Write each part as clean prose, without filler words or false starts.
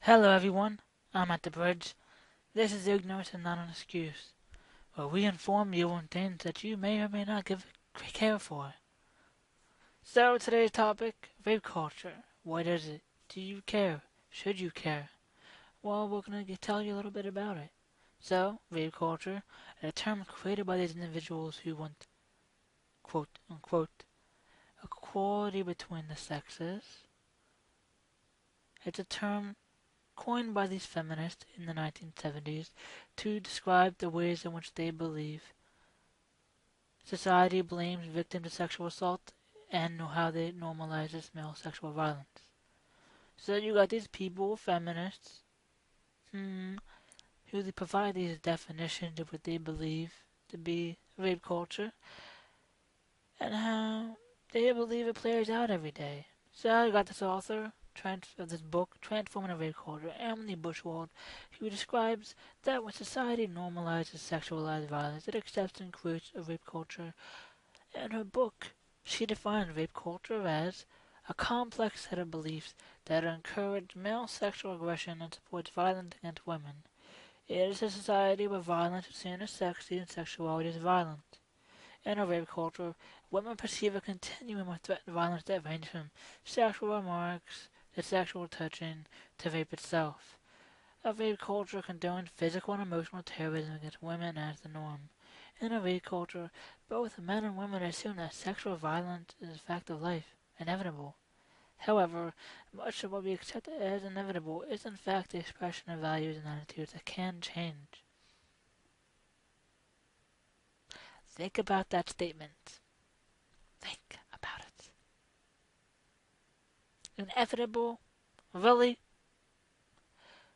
Hello everyone, I'm at the bridge. This is ignorance and not an excuse, where we inform you on things that you may or may not give care for. So today's topic, rape culture. What is it? Do you care? Should you care? Well, we're going to tell you a little bit about it. So, rape culture, a term created by these individuals who want, quote unquote, equality between the sexes. It's a term coined by these feminists in the 1970s to describe the ways in which they believe society blames victims of sexual assault and how they normalizes male sexual violence. So you got these people, feminists, who they provide these definitions of what they believe to be rape culture and how they believe it plays out every day. So you got this author of this book, Transforming Rape Culture, Emily Bushwald, who describes that when society normalizes sexualized violence, it accepts and creates a rape culture. In her book, she defines rape culture as a complex set of beliefs that encourage male sexual aggression and supports violence against women. It is a society where violence is seen as sexy and sexuality is violent. In a rape culture, women perceive a continuum of threatened violence that ranges from sexual remarks to sexual touching to rape itself. A rape culture condones physical and emotional terrorism against women as the norm. In a rape culture, both men and women assume that sexual violence is a fact of life, inevitable. However, much of what we accept as inevitable is in fact the expression of values and attitudes that can change. Think about that statement. Think about it. Inevitable? Really?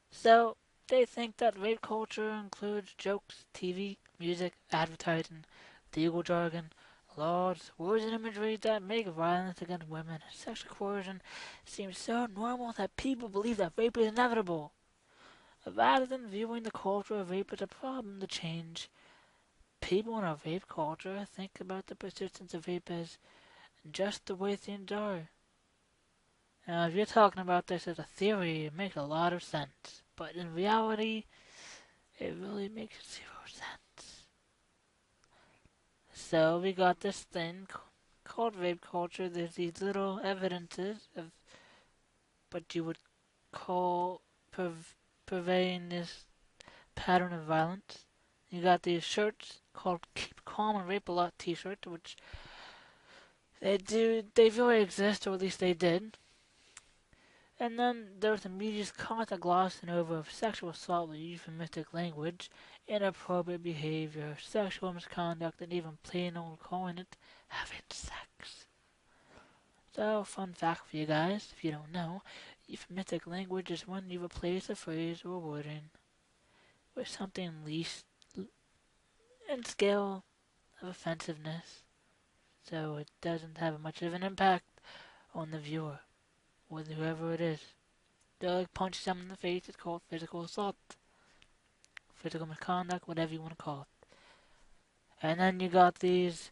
So, they think that rape culture includes jokes, TV, music, advertising, legal jargon, laws, words and imagery that make violence against women and sexual coercion seem so normal that people believe that rape is inevitable. Rather than viewing the culture of rape as a problem to change, people in a rape culture think about the persistence of rape as just the way things are. Now, if you're talking about this as a theory, it makes a lot of sense. But in reality, it really makes zero sense. So we got this thing called rape culture. There's these little evidences of what you would call purveying this pattern of violence. You got these shirts called "Keep Calm and Rape a Lot" T-shirts, which they really exist, or at least they did. And then there's the media's constant glossing over of sexual assault with euphemistic language, inappropriate behavior, sexual misconduct, and even plain old calling it having sex. So, fun fact for you guys, if you don't know, euphemistic language is when you replace a phrase or wording with something least in scale of offensiveness, so it doesn't have much of an impact on the viewer, or whoever it is. They'll like punch someone in the face, it's called physical assault, physical misconduct, whatever you want to call it. And then you got these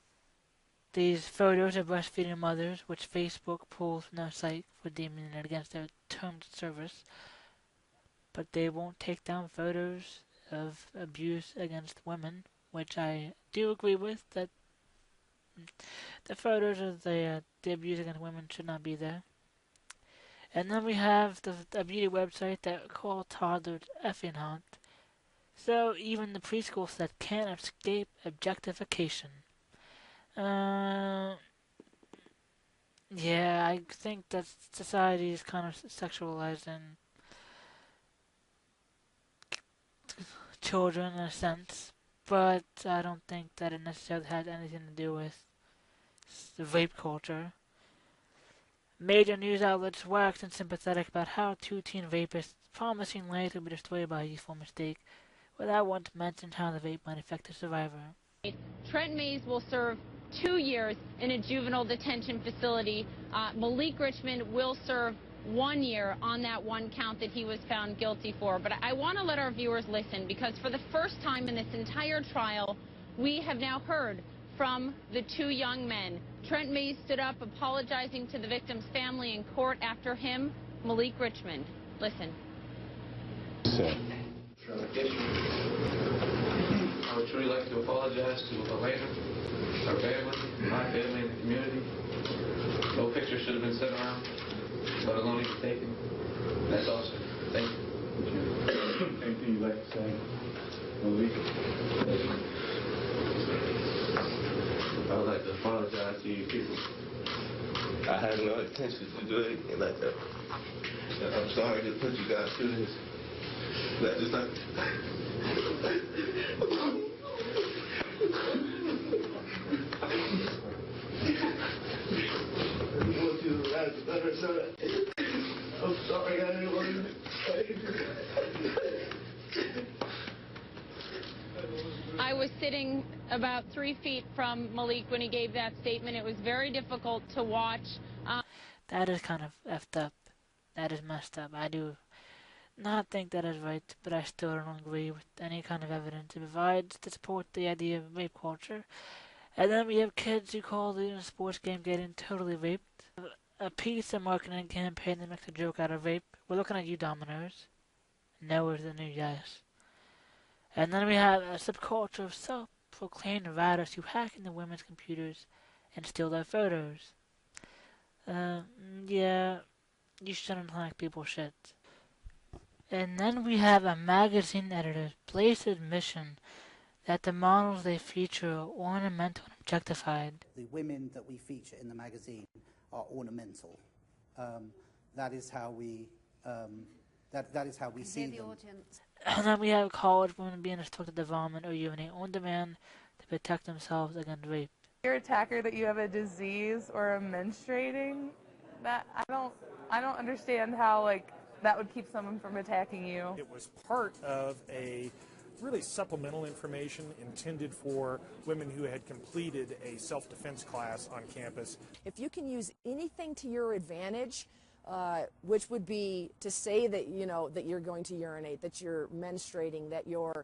photos of breastfeeding mothers, which Facebook pulls from their site for deeming it against their terms of service, but they won't take down photos of abuse against women, which I do agree with, that the photos of the abuse against women should not be there. And then we have the beauty website that called toddlers effing hot. So even the preschool set can't escape objectification. Uh, yeah, I think that society is kind of sexualizing children in a sense, but I don't think that it necessarily has anything to do with the rape culture. Major news outlets waxed sympathetic about how two teen rapists promising lives would be destroyed by a youthful mistake, without wanting to mention how the rape might affect the survivor. Trent Mays will serve 2 years in a juvenile detention facility. Malik Richmond will serve 1 year on that one count that he was found guilty for. But I want to let our viewers listen, because for the first time in this entire trial, we have now heard from the two young men. Trent Mays stood up apologizing to the victim's family in court. After him, Malik Richmond. Listen. say? I would truly like to apologize to Elena, her family, my family, and the community. No picture should have been sent around, let alone even taken. That's all, sir. Thank you. Anything you'd like to say, Malik? I would like to apologize to you people. I had no intention to do anything like that. I'm sorry to put you guys through this. That's just not... I'm sorry, I didn't want to... I was sitting about 3 feet from Malik when he gave that statement. It was very difficult to watch. That is kind of effed up. That is messed up. I do not think that is right, but I still don't agree with any kind of evidence it provides to support the idea of rape culture. And then we have kids who call the sports game getting totally raped. A piece of marketing campaign that makes a joke out of rape. We're looking at you, Domino's. No is the new yes. And then we have a subculture of self-proclaimed writers who hack into women's computers and steal their photos. Yeah, you shouldn't hack people's shit. And then we have a magazine editor's blatant admission that the models they feature are ornamental and objectified. The women that we feature in the magazine are ornamental. That is how we that is how we see them. And then we have college women being instructed to vomit or urinate on demand to protect themselves against rape. Your attacker that you have a disease or are menstruating, that I don't understand how that would keep someone from attacking you. It was part of a really supplemental information intended for women who had completed a self-defense class on campus. If you can use anything to your advantage, which would be to say that that you're going to urinate, that you're menstruating, that you're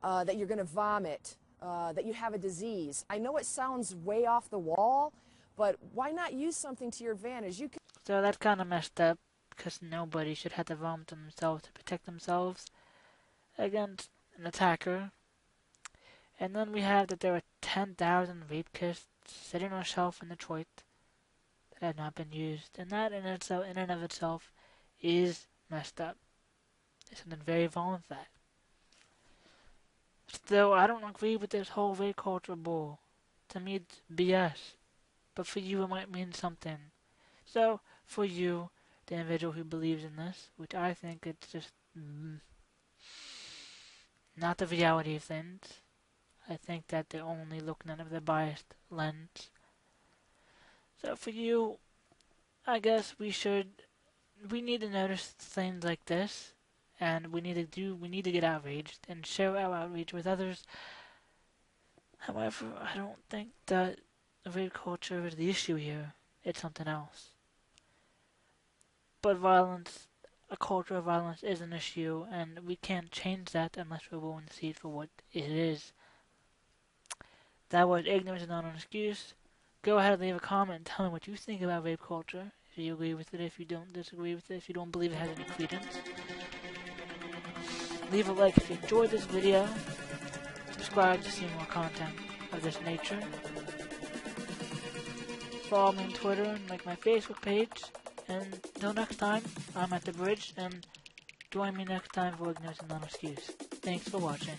going to vomit, that you have a disease. I know it sounds way off the wall, but why not use something to your advantage? You can. So that's kind of messed up, because nobody should have to vomit on themselves to protect themselves against an attacker. And then we have that there are 10,000 rape kits sitting on a shelf in Detroit that have not been used, and that in and of itself is messed up. There's something very wrong with that. Still, I don't agree with this whole rape culture bull. To me, it's BS. But for you, it might mean something. So, for you, the individual who believes in this, which I think it's just not the reality of things. I think that they're only looking at it with a biased lens. So for you, I guess we need to notice things like this, and we need to get outraged and share our outrage with others. However, I don't think that rape culture is the issue here. It's something else. But violence, a culture of violence is an issue, and we can't change that unless we're willing to see it for what it is. That was Ignorance is Not an Excuse. Go ahead and leave a comment and tell me what you think about rape culture. If you agree with it, if you don't disagree with it, if you don't believe it has any credence. Leave a like if you enjoyed this video. Subscribe to see more content of this nature. Follow me on Twitter and like my Facebook page. And until next time, I'm at the bridge, and join me next time for Ignorance is Not an Excuse. Thanks for watching.